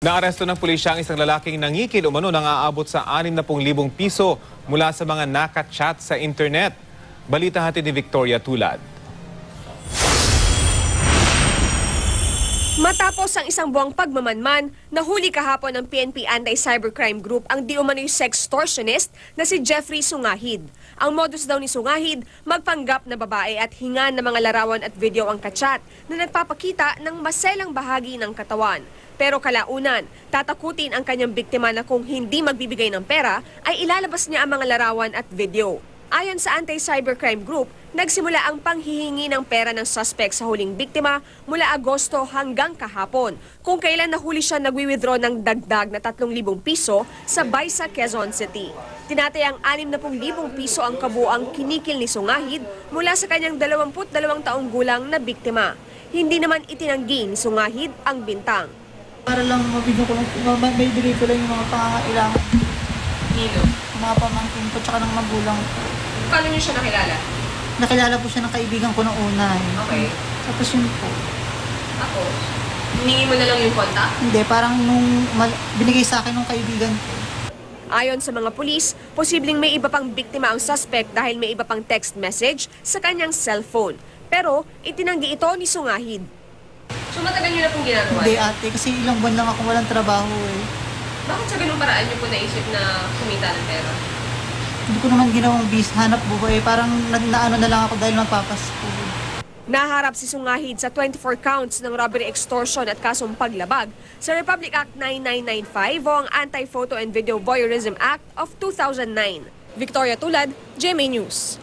Naaresto ng pulisya ang isang lalaking nangikil umano nang aabot sa 60,000 piso mula sa mga naka-chat sa internet. Balita hatid ni Victoria Tulad. Matapos ang isang buwang pagmamanman, nahuli kahapon ng PNP Anti-Cybercrime Group ang di-umano'y sextortionist na si Jeffrey Sungahid. Ang modus daw ni Sungahid, magpanggap na babae at hingan ng mga larawan at video ang kachat na nagpapakita ng maselang bahagi ng katawan. Pero kalaunan, tatakutin ang kanyang biktima na kung hindi magbibigay ng pera, ay ilalabas niya ang mga larawan at video. Ayon sa Anti-Cybercrime Group, nagsimula ang panghihingi ng pera ng suspect sa huling biktima mula Agosto hanggang kahapon, kung kailan nahuli siya nagwi-withdraw ng dagdag na 3,000 piso sa Baisa, Quezon City. Tinatayang 60,000 piso ang kabuang kinikil ni Sungahid mula sa kanyang 22 taong gulang na biktima. Hindi naman itinanggi ni Sungahid ang bintang. Para lang mabigyan ko lang, may bigay ko lang yung mga pangangailangan. Nino? Mga pamangkin ko, tsaka ng magulang ko. Paano niyo siya nakilala? Nakilala po siya ng kaibigan ko noong una. Okay. Tapos yun po. Ako? Hiningi mo na lang yung kontak? Hindi, parang nung binigay sa akin ng kaibigan ko. Ayon sa mga pulis, posibleng may iba pang biktima ang suspect dahil may iba pang text message sa kanyang cellphone. Pero itinanggi ito ni Sungahid. So matagal niyo na pong ginagawa? Hindi ate, kasi ilang buwan lang ako walang trabaho eh. Bakit sa ganung paraan niyo po naisip na kumita ng pera? Hindi ko naman ginawang hahanap buhay. Parang naano na lang ako dahil mapapasko. Naharap si Sungahid sa 24 counts ng robbery, extortion at kasong paglabag sa Republic Act 9995 o ang Anti-Photo and Video Voyeurism Act of 2009. Victoria Tulad, GMA News.